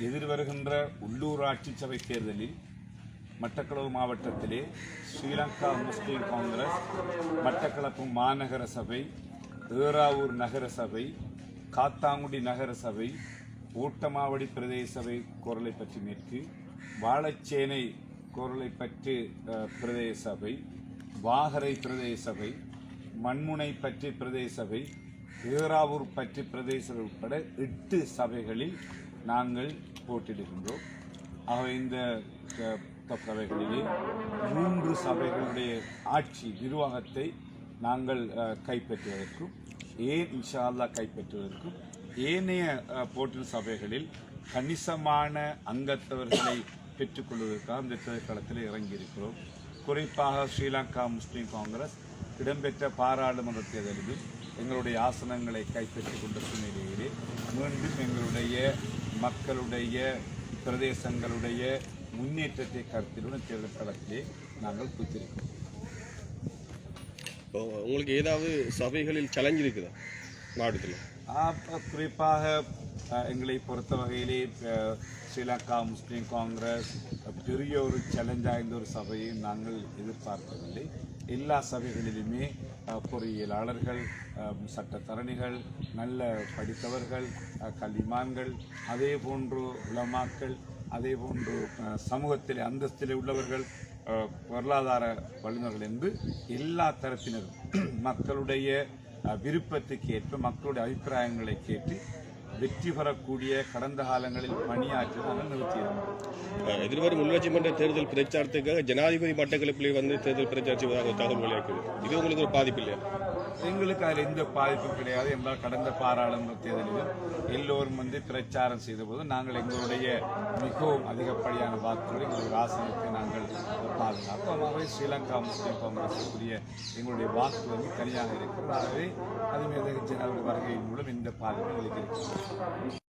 எதிர்வருகின்ற உள்ளூராட்சி சபை தேர்தலில் மட்டக்களப்பு மாவட்டத்திலே ஸ்ரீலங்கா முஸ்லீம் காங்கிரஸ் மட்டக்களப்பு மாநகர சபை, ஏறாவூர் நகர சபை, காத்தாங்குடி நகர சபை, ஓட்டமாவடி பிரதேச சபை கோரளைப்பற்று மேற்கு, வாழைச்சேனை கோரளைப்பற்று பிரதேச சபை, வாகரை பிரதேச சபை, மண்முனைப்பற்று பிரதேச சபை, ஏறாவூர் பற்று பிரதேச சபை உட்பட 8 சபைகளில் நாங்கள் போட்டியிடுகின்றோம். ஆகவே இந்த சபைகளிலே 3 சபைகளுடைய ஆட்சி நிர்வாகத்தை நாங்கள் கைப்பற்றுவதற்கும் இன்ஷா அல்லாஹ் கைப்பற்றுவதற்கும் ஏனைய போட்டியின் சபைகளில் கணிசமான அங்கத்தவர்களை பெற்றுக்கொள்வதற்காக இந்த தேர்தலில் இறங்கியிருக்கிறோம். குறிப்பாக ஸ்ரீலங்கா முஸ்லீம் காங்கிரஸ் இடம்பெற்ற பாராளுமன்ற தேர்தலில் எங்களுடைய ஆசனங்களை கைப்பற்றிக் கொண்ட சூழ்நிலையிலே மீண்டும் எங்களுடைய மக்களுடைய பிரதேசங்களுடைய முன்னேற்றத்தை கருத்திலுடன் தேர்தல் களத்திலே நாங்கள் குறித்திருக்கிறோம். உங்களுக்கு ஏதாவது சபைகளில் சேலஞ்ச் இருக்குதா மாவட்டத்தில்? குறிப்பாக எங்களை பொறுத்த வகையிலே ஸ்ரீலங்கா முஸ்லீம் காங்கிரஸ் பெரிய ஒரு சேலஞ்சாக இந்த ஒரு சபையை நாங்கள் எதிர்பார்க்கவில்லை. எல்லா சபைகளிலுமே பொறியியலாளர்கள், சட்டத்தரணிகள், நல்ல படித்தவர்கள், கல்விமான்கள், அதே போன்று உலமாக்கள், அதே போன்று சமூகத்திலே அந்தஸ்திலே உள்ளவர்கள், பொருளாதார வல்லுநர்கள் என்று எல்லா தரப்பினரும் மக்களுடைய விருப்பத்துக்கு ஏற்ப மக்களுடைய அபிப்பிராயங்களை கேட்டு வெற்றி பெறக்கூடிய கடந்த காலங்களில் பணியாற்றி நாங்கள் நிறுத்தியிருந்தோம். எதிர்வரும் உள்ளாட்சி மன்ற தேர்தல் பிரச்சாரத்துக்காக ஜனாதிபதி மட்டக்களப்பிலே வந்து தேர்தல் பிரச்சாரம் செய்வதாக தகவல் வெளியாக்குது. இது உங்களுக்கு ஒரு பாதிப்பு இல்லையா? எங்களுக்கு அதில் எந்த பாதிப்பும் கிடையாது. என்றால் கடந்த பாராளுமன்ற தேர்தலிலும் எல்லோரும் வந்து பிரச்சாரம் செய்தபோது நாங்கள் எங்களுடைய மிகவும் அதிகப்படியான வாக்குகளை எங்களுடைய ஆசனத்தை நாங்கள் பாதுகாப்போம். ஸ்ரீலங்கா முஸ்லீம் காங்கிரஸுக்குரிய எங்களுடைய வாக்கு வந்து தனியாக இருக்கிறது. ஆகவே அது மீது ஜனாதிபதி வருகையின் மூலம் இந்த பாதிப்பு எங்களுக்கு இருக்கிறது.